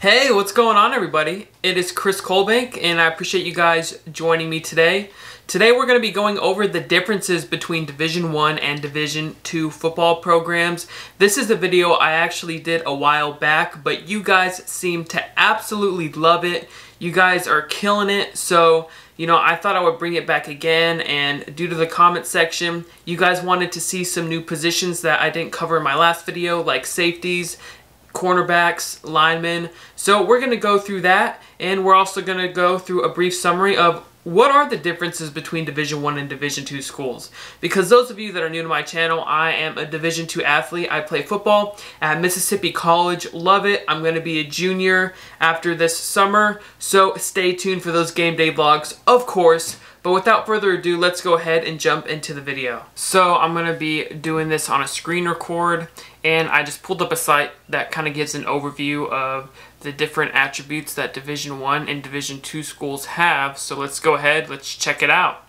Hey, what's going on, everybody? It is Chris Colbank, and I appreciate you guys joining me today. Today we're going to be going over the differences between Division I and Division II football programs. This is a video I actually did a while back, but you guys seem to absolutely love it. You guys are killing it, so I thought I would bring it back again, and due to the comment section, you guys wanted to see some new positions that I didn't cover in my last video, like safeties, cornerbacks, linemen. So we're going to go through that, and we're also going to go through a brief summary of what are the differences between Division I and Division II schools. Because those of you that are new to my channel, I am a Division II athlete. I play football at Mississippi College. Love it. I'm going to be a junior after this summer, so stay tuned for those game day vlogs, of course. But without further ado, let's go ahead and jump into the video. So I'm going to be doing this on a screen record, and I just pulled up a site that kind of gives an overview of the different attributes that Division I and Division II schools have. So let's go ahead, let's check it out.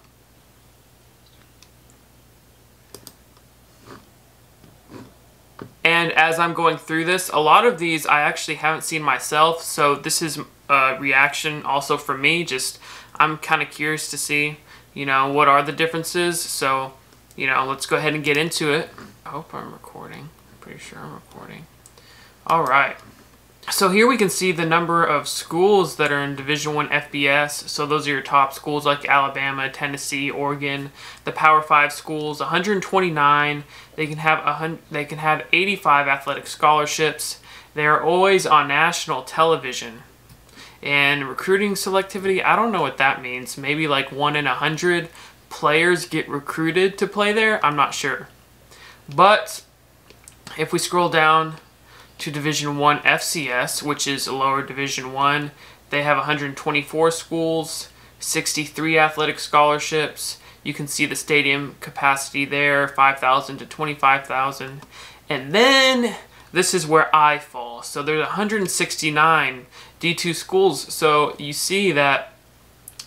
And as I'm going through this, a lot of these I actually haven't seen myself, so this is a reaction also from me. I'm kind of curious to see, what are the differences. So, let's go ahead and get into it. I hope I'm recording. I'm pretty sure I'm recording. All right. So here we can see the number of schools that are in Division I FBS. So those are your top schools like Alabama, Tennessee, Oregon. The Power 5 schools, 129. They can have 85 athletic scholarships. They are always on national television. And recruiting selectivity, I don't know what that means. Maybe like 1 in 100 players get recruited to play there. I'm not sure. But if we scroll down to Division I FCS, which is a lower Division I, they have 124 schools, 63 athletic scholarships. You can see the stadium capacity there, 5,000 to 25,000. And then this is where I fall. So there's 169 D2 schools. So you see that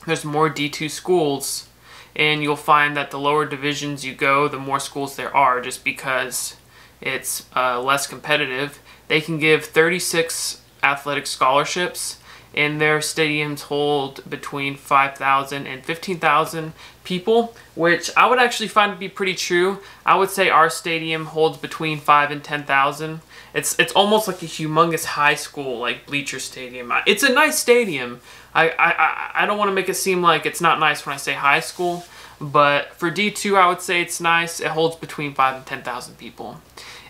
there's more D2 schools, and you'll find that the lower divisions you go, the more schools there are, just because it's less competitive. They can give 36 athletic scholarships, and their stadiums hold between 5,000 and 15,000 people, which I would actually find to be pretty true. I would say our stadium holds between 5,000 and 10,000. It's almost like a humongous high school, like Bleacher Stadium. It's a nice stadium. I don't want to make it seem like it's not nice when I say high school, but for D2, I would say it's nice. It holds between 5,000 and 10,000 people.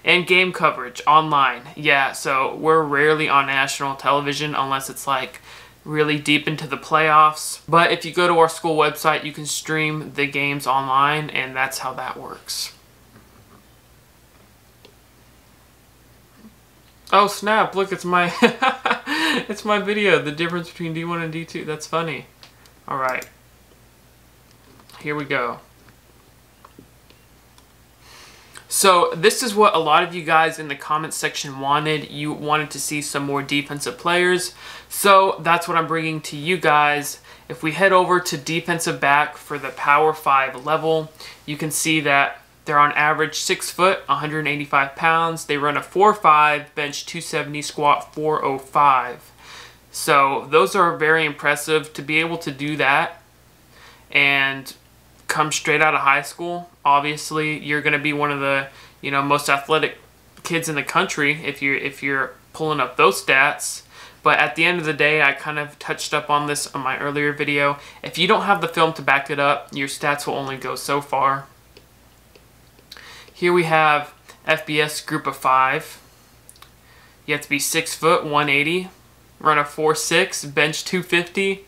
And game coverage online. Yeah, so we're rarely on national television unless it's like really deep into the playoffs. But if you go to our school website, you can stream the games online, and that's how that works. Oh snap, look, it's my it's my video, the difference between D1 and D2. That's funny. Alright. Here we go. So this is what a lot of you guys in the comments section wanted. You wanted to see some more defensive players. So that's what I'm bringing to you guys. If we head over to defensive back for the Power 5 level, you can see that they're on average 6 foot, 185 pounds. They run a 4.5, bench 270, squat 405. So those are very impressive to be able to do that and come straight out of high school. Obviously, you're going to be one of the most athletic kids in the country if you're pulling up those stats. But at the end of the day, I kind of touched up on this on my earlier video. If you don't have the film to back it up, your stats will only go so far. Here we have FBS Group of 5. You have to be 6 foot, 180, run a 4.6, bench 250,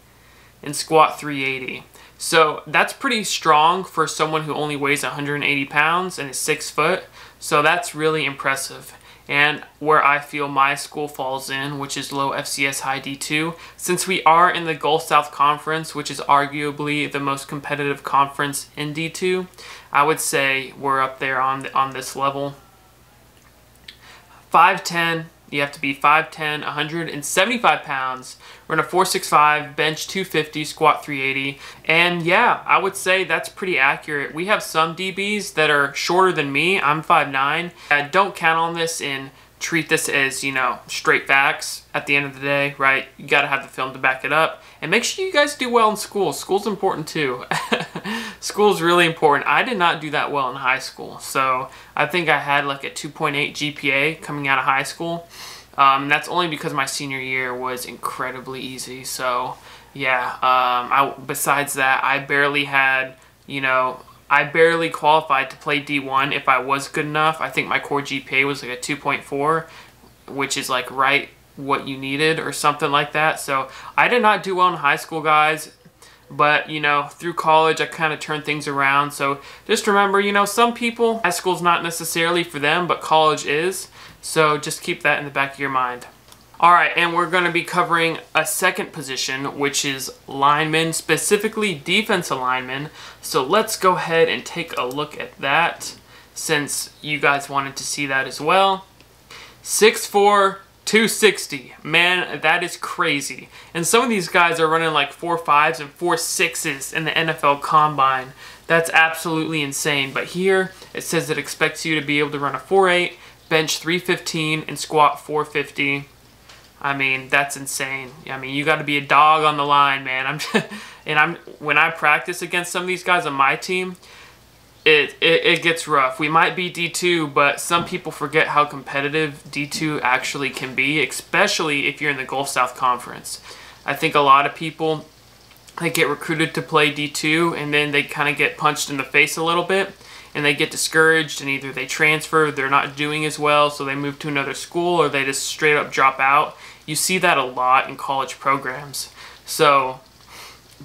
and squat 380. So that's pretty strong for someone who only weighs 180 pounds and is 6 foot. So that's really impressive. And where I feel my school falls in, which is low FCS high D2, since we are in the Gulf South Conference, which is arguably the most competitive conference in D2, I would say we're up there on this level. 5'10", you have to be 5'10", 175 pounds, run a 4.65, bench 250, squat 380. And yeah, I would say that's pretty accurate. We have some DBs that are shorter than me. I'm 5'9". I don't count on this in treat this as, you know, straight facts at the end of the day, right? You got to have the film to back it up. And make sure you guys do well in school. School's important too. School's really important. I did not do that well in high school. So I think I had like a 2.8 GPA coming out of high school. That's only because my senior year was incredibly easy. So yeah, besides that, I barely had, you know, I barely qualified to play D1 if I was good enough. I think my core GPA was like a 2.4, which is like right what you needed or something like that. So I did not do well in high school, guys. But, you know, through college, I kind of turned things around. So just remember, you know, some people, high school's not necessarily for them, but college is. So just keep that in the back of your mind. Alright, and we're going to be covering a second position, which is lineman, specifically defensive lineman. So let's go ahead and take a look at that, since you guys wanted to see that as well. 6'4", 260. Man, that is crazy. And some of these guys are running like 4.5s and 4.6s in the NFL Combine. That's absolutely insane. But here, it says it expects you to be able to run a 4.8, bench 315, and squat 450. I mean, that's insane. I mean, you got to be a dog on the line, man. When I practice against some of these guys on my team, it gets rough. We might be D2, but some people forget how competitive D2 actually can be, especially if you're in the Gulf South Conference. I think a lot of people, they get recruited to play D2, and then they kind of get punched in the face a little bit, and they get discouraged, and either they transfer, they're not doing as well, so they move to another school, or they just straight up drop out. You see that a lot in college programs. So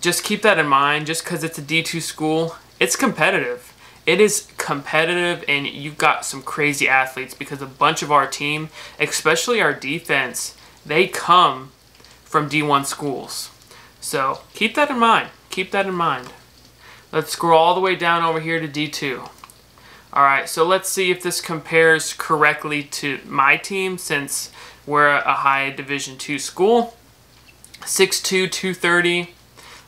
just keep that in mind. Just because it's a D2 school, it's competitive. It is competitive, and you've got some crazy athletes, because a bunch of our team, especially our defense, they come from D1 schools. So keep that in mind. Keep that in mind. Let's scroll all the way down over here to D2. Alright, so let's see if this compares correctly to my team, since we're a high Division II school. 6'2", 230.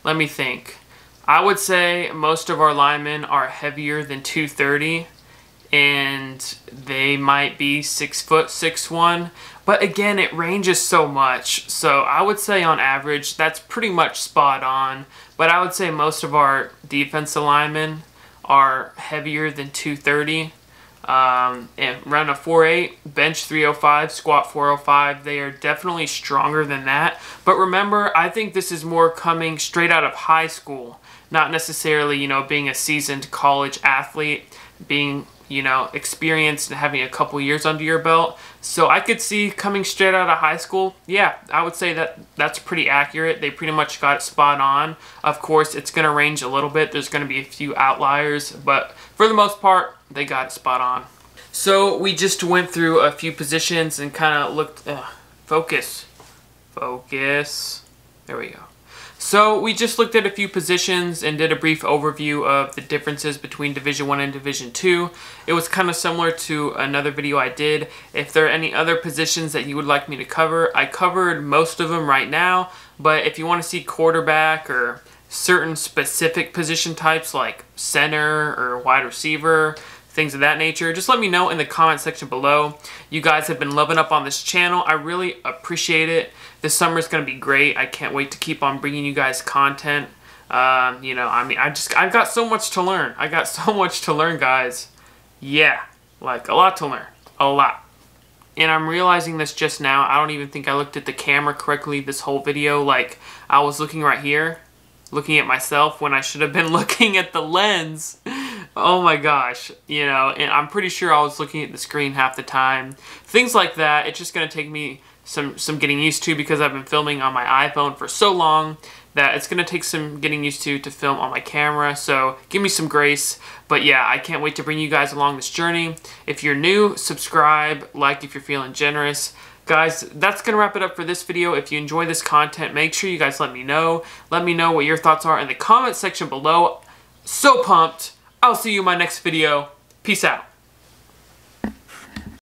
Let me think. I would say most of our linemen are heavier than 230, and they might be 6 foot 6'1". But again, it ranges so much. So I would say on average, that's pretty much spot on. But I would say most of our defensive linemen are heavier than 230. And run a 4.8, bench 305, squat 405. They are definitely stronger than that. But remember, I think this is more coming straight out of high school. Not necessarily, you know, being a seasoned college athlete, being, you know, experienced and having a couple years under your belt. So I could see coming straight out of high school, yeah, I would say that that's pretty accurate. They pretty much got it spot on. Of course, it's going to range a little bit. There's going to be a few outliers, but for the most part, they got it spot on. So we just went through a few positions and kind of looked, focus. There we go. So we just looked at a few positions and did a brief overview of the differences between Division I and Division II. It was kind of similar to another video I did. If there are any other positions that you would like me to cover, I covered most of them right now, but if you want to see quarterback or certain specific position types like center or wide receiver, things of that nature, just let me know in the comment section below. You guys have been loving up on this channel. I really appreciate it. This summer is going to be great. I can't wait to keep on bringing you guys content. You know, I mean, I've got so much to learn. I got so much to learn, guys. Yeah, like a lot to learn. A lot. And I'm realizing this just now. I don't even think I looked at the camera correctly this whole video. Like, I was looking right here, looking at myself when I should have been looking at the lens. Oh my gosh, you know, and I'm pretty sure I was looking at the screen half the time. Things like that, it's just going to take me some getting used to, because I've been filming on my iPhone for so long that it's going to take some getting used to film on my camera. So give me some grace. But yeah, I can't wait to bring you guys along this journey. If you're new, subscribe, like if you're feeling generous. Guys, that's going to wrap it up for this video. If you enjoy this content, make sure you guys let me know. Let me know what your thoughts are in the comment section below. So pumped. I'll see you in my next video. Peace out.